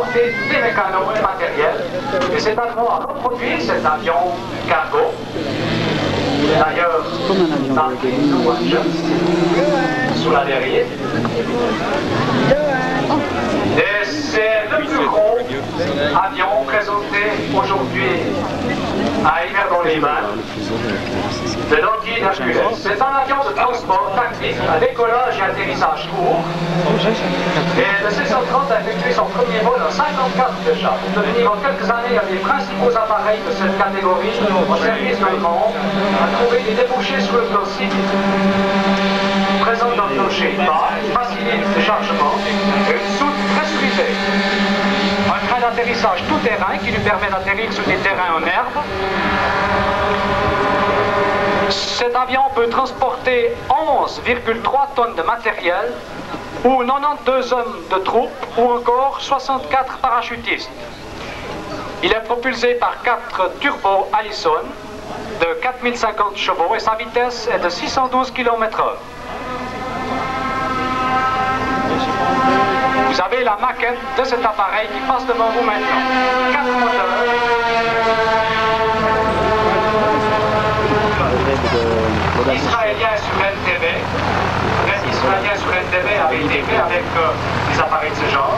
transporter des mécanos et matériel. Et cet avion a reproduit cet avion cargo. D'ailleurs, marqué Blue Angels sous la verrière. Et c'est le plus gros avion présenté aujourd'hui à Yverdon-les-Bains de Lockheed Hercules. C'est un avion de transport tactique à décollage et atterrissage court. Et le C-130 a effectué son premier vol en 54 déjà. Pour devenir en quelques années un des principaux appareils de cette catégorie au service de monde, a trouvé des débouchés sur le plan civil. Présente un plancher bas, facilite le chargement et une soute pressurisée. Un train d'atterrissage tout-terrain qui lui permet d'atterrir sur des terrains en herbe. Cet avion peut transporter 11,3 tonnes de matériel ou 92 hommes de troupes ou encore 64 parachutistes. Il est propulsé par 4 turbos Allison de 4050 chevaux et sa vitesse est de 612 km/h. Vous avez la maquette de cet appareil qui passe devant vous maintenant. 4 moteurs. Israélien sur NTV. L'aide israélien sur NTV avait été fait avec des appareils de ce genre.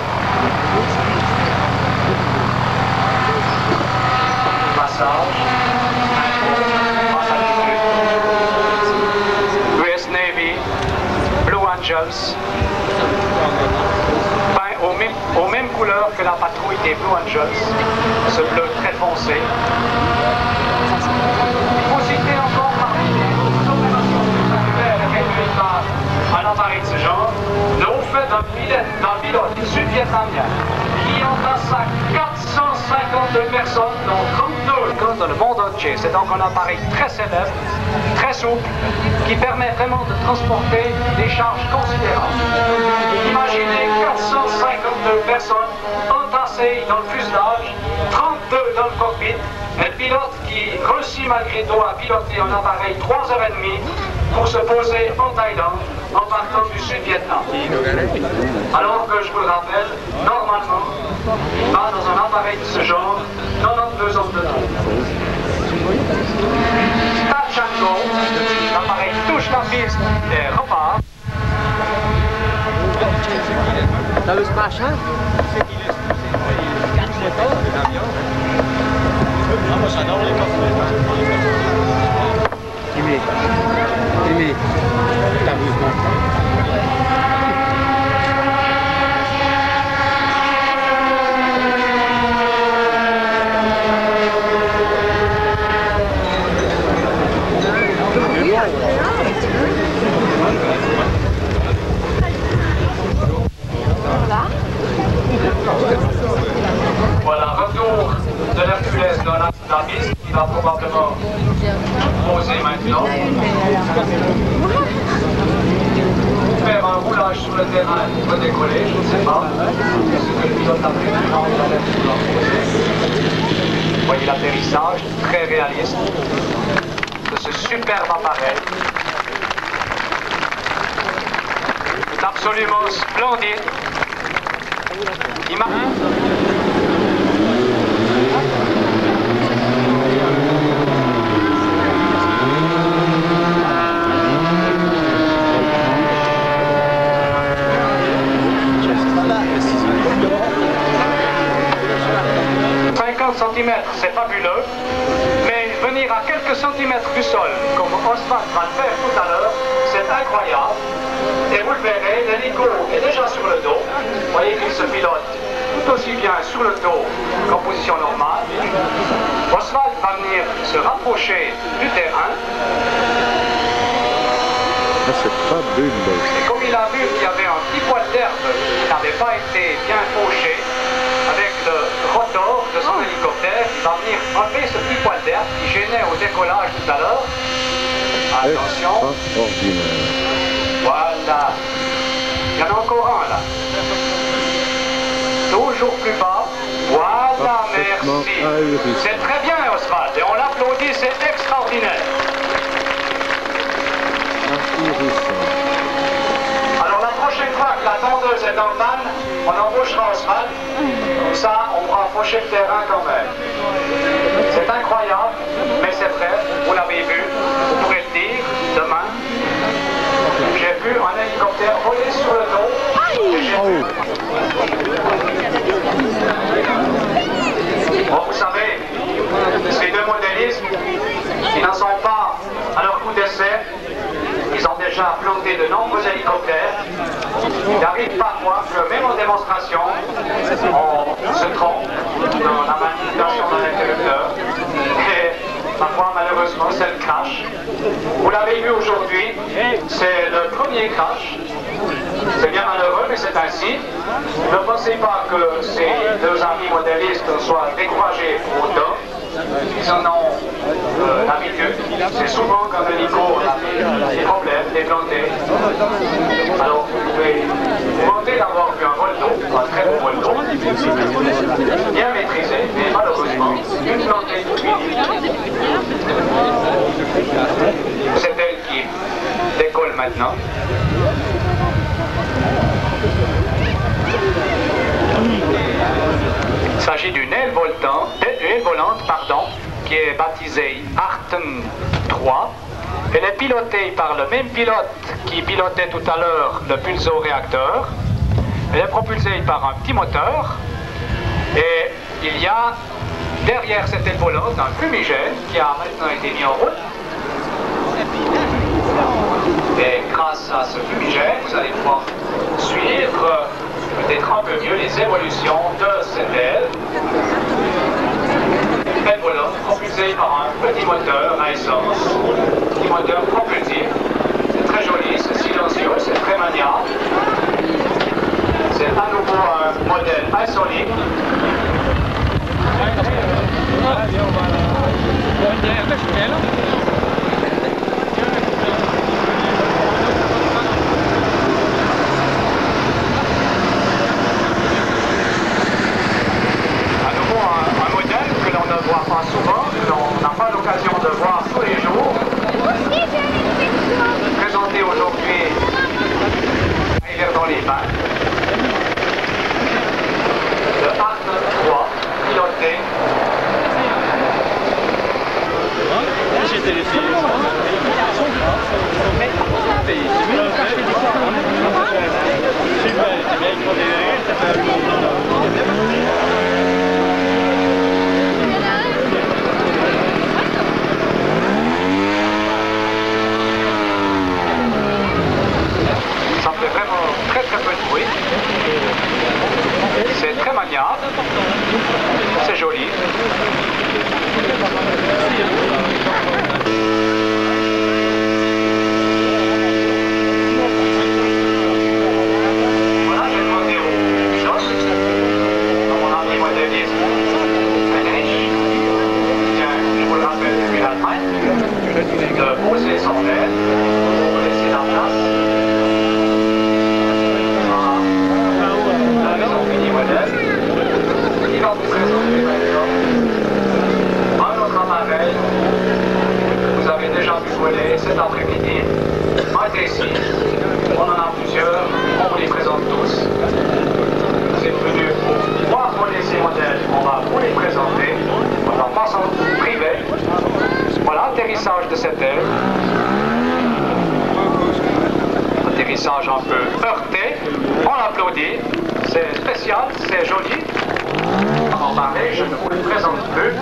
Passage. US Navy. Blue Angels. Aux mêmes couleurs que la patrouille des Blue Angels, ce bleu très foncé. Il faut citer encore parmi les opérations spectaculaires réduites par un appareil de ce genre, le haut fait d'un pilote sud-vietnamien qui entassa 452 personnes, dont 32 dans le monde entier. C'est donc un appareil très célèbre, très souple, qui permet vraiment de transporter des charges considérables. Imaginez 452 personnes entassées dans le fuselage, 32 dans le cockpit, un pilote qui réussit malgré tout à piloter un appareil 3h30 pour se poser en Thaïlande en partant du Sud-Vietnam. Alors que, je vous le rappelle, normalement, il va dans un appareil de ce genre 92 hommes de troupe. Touch and go, l'appareil touche la piste et repart. T'as le smash, hein? Aimé, t'as vu le Voilà, retour de l'Hercules dans la piste qui va probablement poser maintenant. Faire un roulage sur le terrain pour décoller, je ne sais pas. Ce que le pilote a prévu quand il allait vouloir poser. Vous voyez l'atterrissage très réaliste de ce superbe appareil. C'est absolument splendide. Cm, c'est fabuleux, mais venir à quelques centimètres du sol, comme Oswald va le faire tout à l'heure, c'est incroyable. Et vous le verrez, l'hélico est déjà sur le dos. Vous voyez qu'il se pilote tout aussi bien sur le dos qu'en position normale. Oswald va venir se rapprocher du terrain. C'est fabuleux. Et comme il a vu qu'il y avait un petit poil d'herbe qui n'avait pas été bien fauché, avec le rotor de son hélicoptère, il va venir enlever ce petit poil d'herbe qui gênait au décollage tout à l'heure. Attention. Voilà. Il y en a encore un là. Toujours plus bas. Voilà, merci. C'est très bien, Oswald. Et on l'applaudit, c'est extraordinaire. Alors la prochaine fois que la tondeuse est en panne, On embauchera Osman, comme ça on pourra faucher le terrain quand même. C'est incroyable, mais c'est vrai, vous l'avez vu, vous pourrez le dire demain. J'ai vu un hélicoptère voler sur le dos. Et j'ai vu... Bon, vous savez, ces deux modélistes, ils n'en sont pas à leur coup d'essai. Ils ont déjà planté de nombreux hélicoptères. Il arrive parfois que même en démonstration, on se trompe dans la manipulation d'un interrupteur. Et parfois, malheureusement, c'est le crash. Vous l'avez vu aujourd'hui, c'est le premier crash. C'est bien malheureux, mais c'est ainsi. Ne pensez pas que ces deux amis modélistes soient découragés pour autant. Ils en ont l'habitude. C'est souvent quand l'hélico a des problèmes, des plantés. Alors vous pouvez vous vanter d'avoir vu un vol d'eau, un très beau vol d'eau, bien maîtrisé, mais malheureusement, une plantée toute minute. C'est elle qui décolle maintenant. Il s'agit d'une aile volante, qui est baptisée Artem 3. Elle est pilotée par le même pilote qui pilotait tout à l'heure le pulso-réacteur. Elle est propulsée par un petit moteur. Et il y a derrière cette aile volante un fumigène qui a maintenant été mis en route. Et grâce à ce fumigène, vous allez pouvoir suivre peut-être un peu mieux les évolutions de cette aile. Aile volante propulsée par un petit moteur à essence, petit moteur propulsif. C'est très joli, c'est silencieux, c'est très maniable. C'est à nouveau un modèle insolite. Pas souvent, on n'a pas l'occasion de voir tous les jours. Présenté aujourd'hui, hiver dans les bains. Le Arc 3, piloté. Ça fait vraiment très peu de bruit. C'est très maniable. C'est joli. Voilà, j'ai demandé au pilote, à mon ami modéliste, Frédéric, tiens, je vous le rappelle depuis l'Allemagne, de poser son aile pour laisser la place. Il va vous présenter maintenant un autre appareil que vous avez déjà vu voler cet après-midi, un T6. On en a plusieurs, on vous les présente tous. Vous êtes venus pour voir voler ces modèles, on va vous les présenter. On va passer en privé. Voilà l'atterrissage de cette aile. Atterrissage un peu heurté, on l'applaudit. C'est spécial, c'est joli. En parler, je ne vous le présente plus.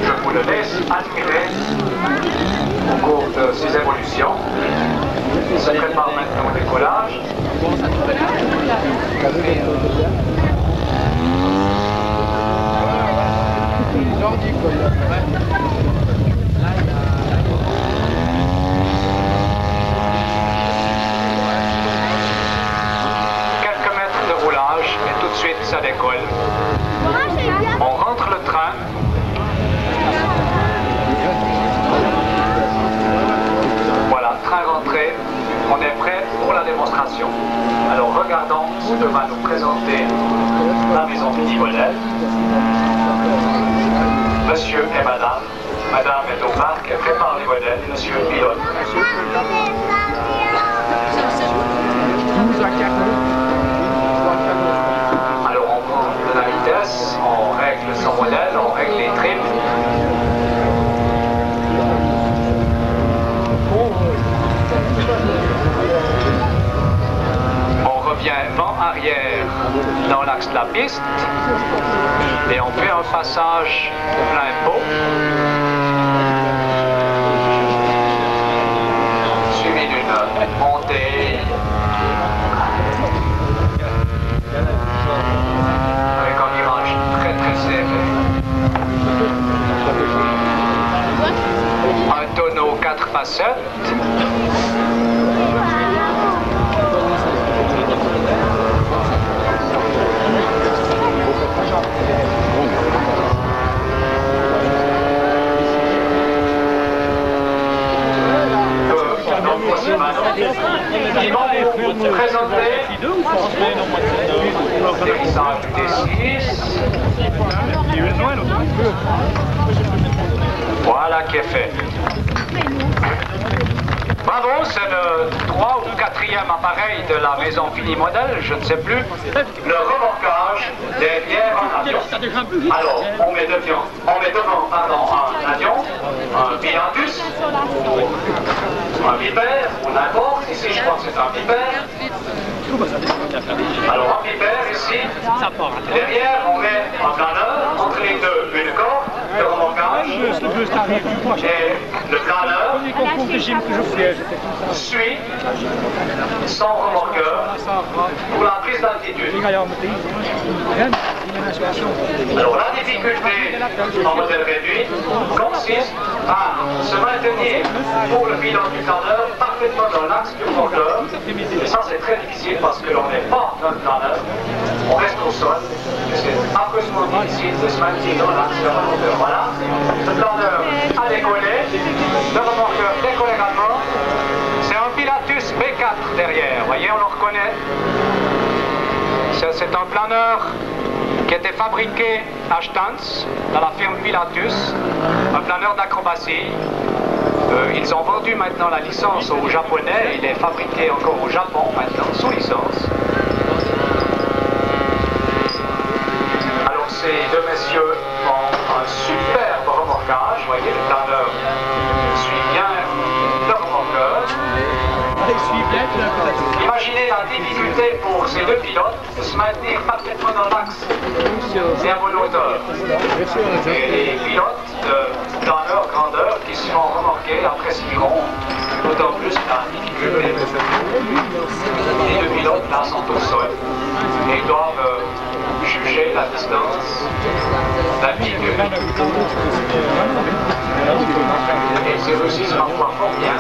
Je vous le laisse admirer au cours de ces évolutions. Il se prépare maintenant au décollage. Et tout de suite ça décolle. On rentre le train. Voilà, train rentré. On est prêt pour la démonstration. Alors regardons ce que va nous présenter la maison Mini-Modèle. Monsieur et madame. Madame est au parc, elle prépare les modèles. Monsieur pilote. revient vent arrière dans l'axe de la piste et on fait un passage plein pot. Suivi d'une montée avec un virage très très serré. Un tonneau 4 facettes. Qui vont vous présenter l'hérissage du D6. Voilà qui est fait. Bravo, c'est le 3 ou 4e appareil de la maison Fini Modèle, je ne sais plus. Le remorquage derrière un avion. Alors, on met devant un avion, un Pilatus, un Vipère, ou n'importe. Ici, je crois que c'est un Vipère. Alors, un Vipère ici. Derrière, on met un planeur, entre les deux, une corde de remorquage. Et le planeur suit son remorqueur pour la prise d'altitude. Alors la difficulté en modèle réduit consiste à se maintenir pour le pilote du planeur parfaitement dans l'axe du remorqueur. Et ça c'est très difficile parce que l'on n'est pas dans le planeur, on reste au sol. C'est affreusement difficile de se maintenir dans l'axe du remorqueur. Voilà, le planeur a décollé, le remorqueur décolle également. C'est un Pilatus B4 derrière, vous voyez, on le reconnaît. C'est un planeur qui était fabriqué à Stans, dans la firme Pilatus, un planeur d'acrobatie. Ils ont vendu maintenant la licence aux Japonais, il est fabriqué encore au Japon maintenant, sous licence. Alors ces deux messieurs ont un superbe remorquage, vous voyez, le planeur suit bien le remorqueur. Imaginez la difficulté pour ces deux pilotes de se maintenir parfaitement dans l'axe et à bonne hauteur. Et les pilotes dans leur grandeur qui se font remorquer apprécieront d'autant plus la difficulté. Les deux pilotes là sont au sol et ils doivent juger la distance d'altitude. Et ils réussissent parfois fort bien.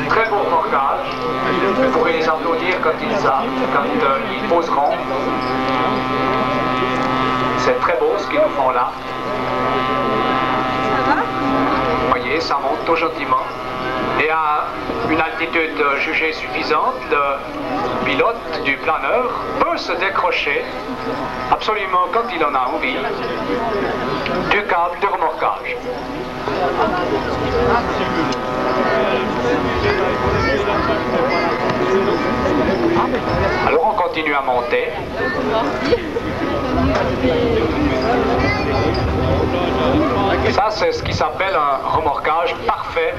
Très beau remorquage. Vous pourrez les applaudir quand ils poseront. C'est très beau ce qu'ils nous font là. Vous voyez, ça monte tout gentiment. Et à une altitude jugée suffisante, le pilote du planeur peut se décrocher absolument quand il en a envie du câble de remorquage. Alors on continue à monter. Ça c'est ce qui s'appelle un remorquage parfait.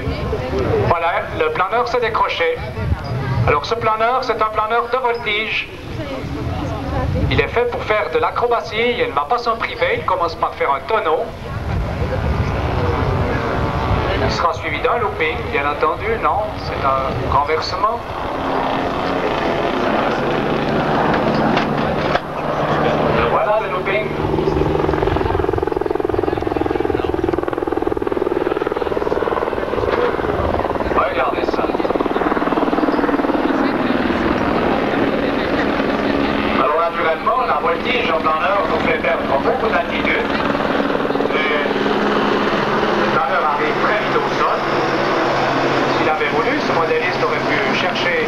Voilà, le planeur s'est décroché. Alors ce planeur, c'est un planeur de voltige. Il est fait pour faire de l'acrobatie, il ne va pas s'en priver, il commence par faire un tonneau. Il sera suivi d'un looping, bien entendu, non, c'est un renversement. Voilà le looping. Regardez ça. Alors naturellement, la voltige en planeur nous fait perdre beaucoup d'altitude. Le planeur arrive très vite au sol. S'il avait voulu, ce modéliste aurait pu chercher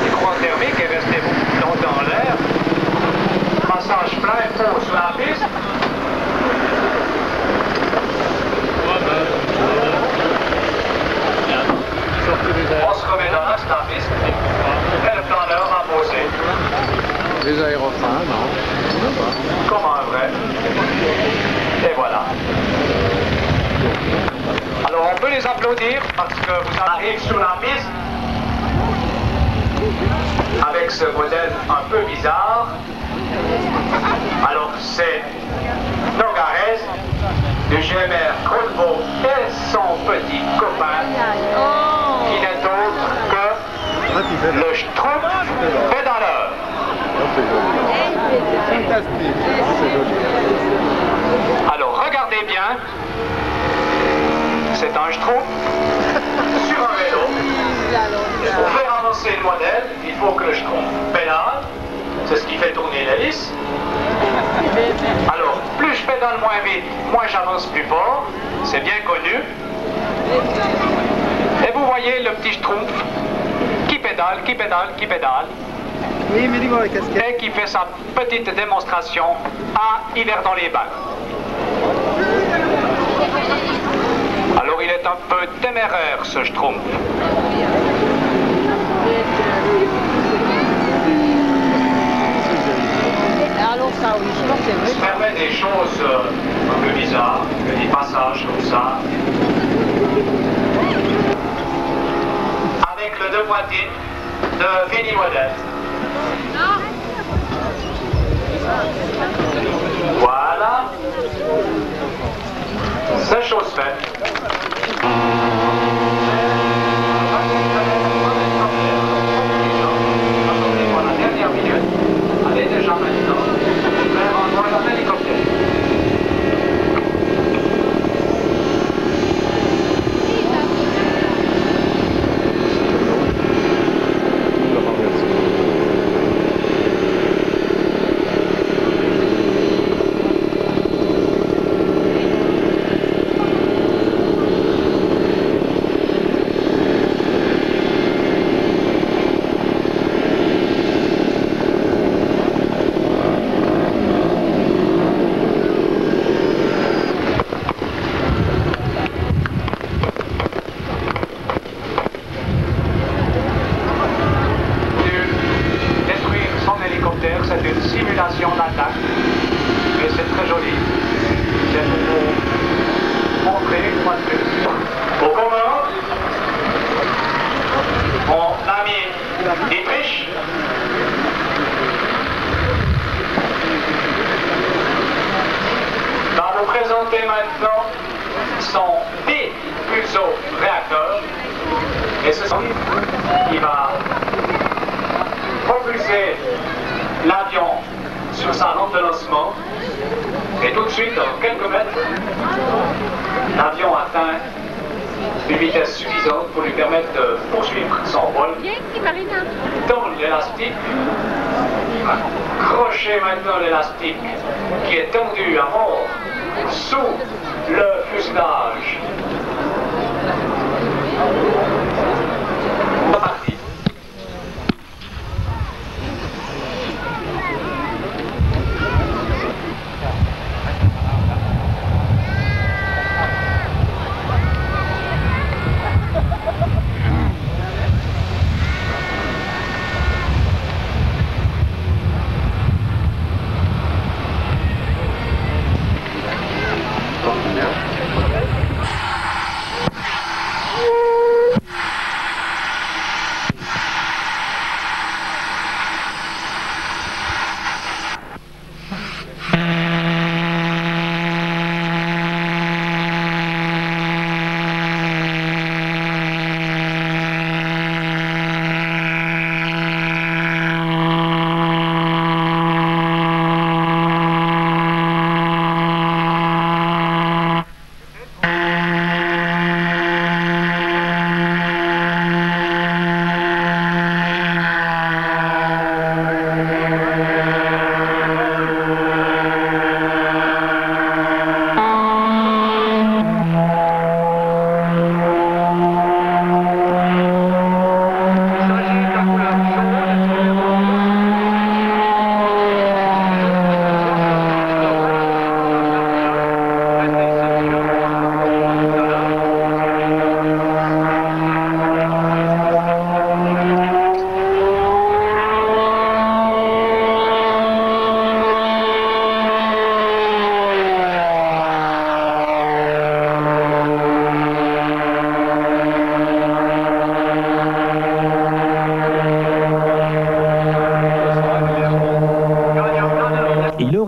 des courants thermiques et rester longtemps en l'air. Passage plein pot sur la piste. On se remet dans l'axe de la piste et le planeur va poser. Les aéroplanes, non? Comme un vrai. Et voilà. Alors on peut les applaudir parce que vous arrivez sur la piste. avec ce modèle un peu bizarre. Alors c'est Nogares du GMR Colvo et son petit copain qui n'est autre que le Schtroumpf pédaleur. Alors regardez bien, c'est un Schtroumpf sur un vélo. Pour faire avancer le modèle, il faut que le Schtroumpf pédale, c'est ce qui fait tourner l'hélice. Alors, plus je pédale moins vite, moins j'avance plus fort, c'est bien connu. Et vous voyez le petit Schtroumpf qui pédale, qui pédale, qui pédale. Oui, mais dis-moi la casquette. Et qui fait sa petite démonstration à Yverdon-les-Bains. Alors il est un peu téméraire ce Schtroumpf. Il se permet des choses un peu bizarres, des passages comme ça. Avec le deux boîtiers de Vinnie Model. Voilà. C'est chose faite. La dernière minute, elle est déjà maintenant vers un vol en hélicoptère. C'est une simulation d'attaque, mais c'est très joli. C'est pour vous montrer une fois de plus. Au commun, mon ami Dietrich va nous présenter maintenant son bipulso-réacteur, et c'est ce qui va propulser l'avion sur sa rampe de lancement, et tout de suite, dans quelques mètres, l'avion atteint une vitesse suffisante pour lui permettre de poursuivre son vol. Tourne l'élastique, crochez maintenant l'élastique qui est tendu à mort sous le fuselage. C'est parti.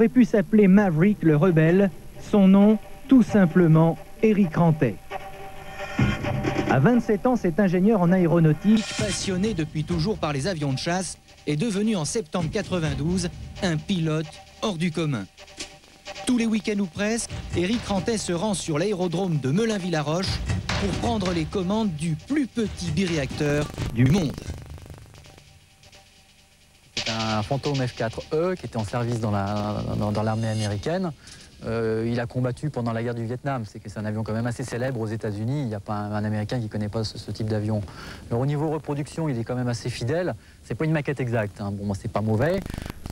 aurait pu s'appeler Maverick le rebelle, son nom, tout simplement, Éric Rantais. À 27 ans, cet ingénieur en aéronautique, passionné depuis toujours par les avions de chasse, est devenu en septembre 92 un pilote hors du commun. Tous les week-ends ou presque, Éric Rantais se rend sur l'aérodrome de Melun-Villaroche pour prendre les commandes du plus petit biréacteur du monde. C'est un Phantom F4E qui était en service dans l'armée américaine. Il a combattu pendant la guerre du Vietnam. C'est un avion quand même assez célèbre aux États-Unis. Il n'y a pas un Américain qui ne connaît pas ce type d'avion. Alors, au niveau reproduction, il est quand même assez fidèle. C'est pas une maquette exacte, hein. Bon, c'est pas mauvais.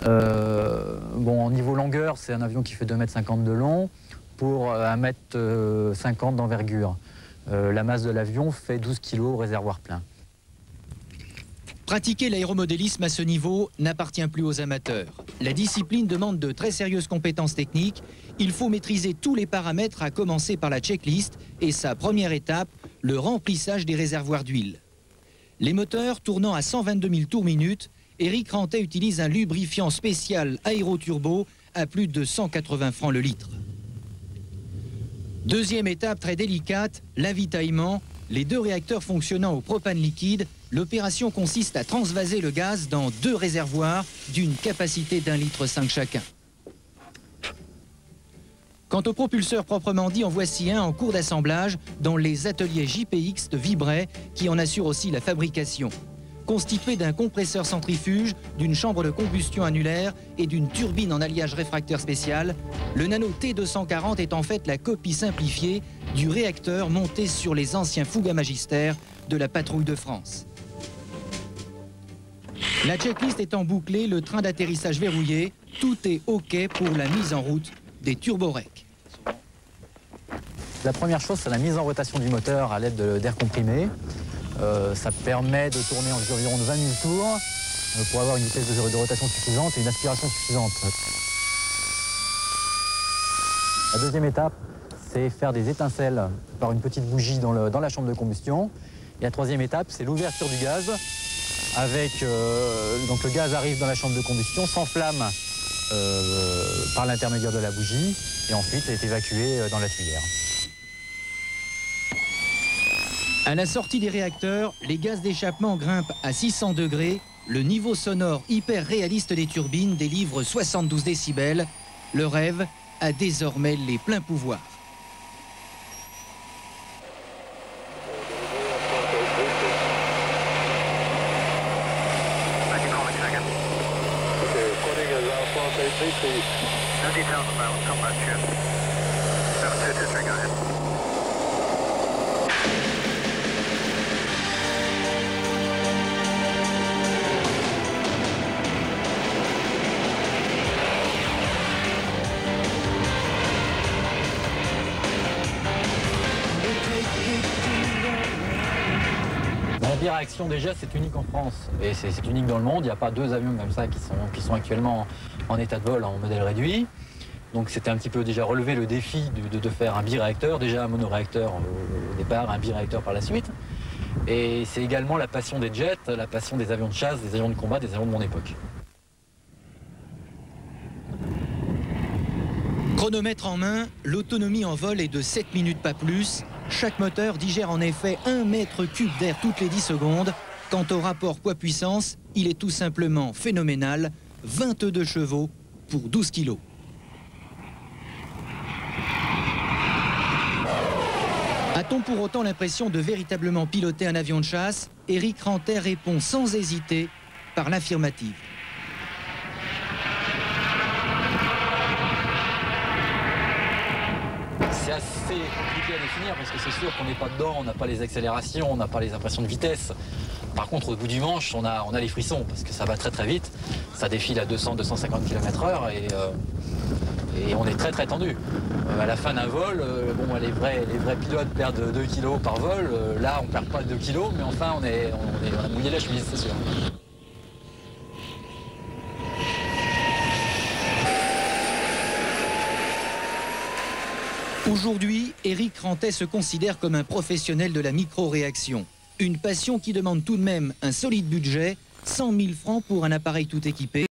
Au niveau longueur, c'est un avion qui fait 2,50 m de long pour 1,50 m d'envergure. La masse de l'avion fait 12 kg au réservoir plein. Pratiquer l'aéromodélisme à ce niveau n'appartient plus aux amateurs. La discipline demande de très sérieuses compétences techniques. Il faut maîtriser tous les paramètres, à commencer par la checklist et sa première étape, le remplissage des réservoirs d'huile. Les moteurs tournant à 122 000 tours minute, Éric Rantais utilise un lubrifiant spécial aéroturbo à plus de 180 francs le litre. Deuxième étape très délicate, l'avitaillement. Les deux réacteurs fonctionnant au propane liquide, l'opération consiste à transvaser le gaz dans deux réservoirs d'une capacité d'1,5 litre chacun. Quant au propulseur proprement dit, en voici un en cours d'assemblage dans les ateliers JPX de Vibray qui en assure aussi la fabrication. Constitué d'un compresseur centrifuge, d'une chambre de combustion annulaire et d'une turbine en alliage réfractaire spécial, le Nano T240 est en fait la copie simplifiée du réacteur monté sur les anciens Fouga Magister de la patrouille de France. La checklist étant bouclée, le train d'atterrissage verrouillé, tout est OK pour la mise en route des turborecs. La première chose, c'est la mise en rotation du moteur à l'aide d'air comprimé. Ça permet de tourner environ de 20 000 tours pour avoir une vitesse de rotation suffisante et une aspiration suffisante. La deuxième étape, c'est faire des étincelles par une petite bougie dans la chambre de combustion. Et la troisième étape, c'est l'ouverture du gaz. Donc le gaz arrive dans la chambre de combustion, s'enflamme par l'intermédiaire de la bougie et ensuite est évacué dans la tuyère. À la sortie des réacteurs, les gaz d'échappement grimpent à 600 degrés. Le niveau sonore hyper réaliste des turbines délivre 72 décibels. Le rêve a désormais les pleins pouvoirs. La biréaction déjà c'est unique en France et c'est unique dans le monde. Il n'y a pas deux avions comme ça qui sont actuellement en état de vol en modèle réduit. Donc c'était un petit peu déjà relever le défi de faire un biréacteur, déjà un monoréacteur au départ, un biréacteur par la suite. Et c'est également la passion des jets, la passion des avions de chasse, des avions de combat, des avions de mon époque. Chronomètre en main, l'autonomie en vol est de 7 minutes pas plus. Chaque moteur digère en effet 1 mètre cube d'air toutes les 10 secondes. Quant au rapport poids-puissance, il est tout simplement phénoménal. 22 chevaux pour 12 kilos. A-t-on pour autant l'impression de véritablement piloter un avion de chasse? Éric Rantais répond sans hésiter par l'affirmative. C'est assez compliqué à définir parce que c'est sûr qu'on n'est pas dedans, on n'a pas les accélérations, on n'a pas les impressions de vitesse. Par contre, au bout du manche, on a les frissons parce que ça va très très vite. Ça défile à 200-250 km/h et on est très très tendu. À la fin d'un vol, bon, les vrais pilotes perdent 2 kg par vol. Là, on ne perd pas 2 kg, mais enfin, on a mouillé la chemise, c'est sûr. Aujourd'hui, Éric Rantais se considère comme un professionnel de la micro-réaction. Une passion qui demande tout de même un solide budget, 100 000 francs pour un appareil tout équipé.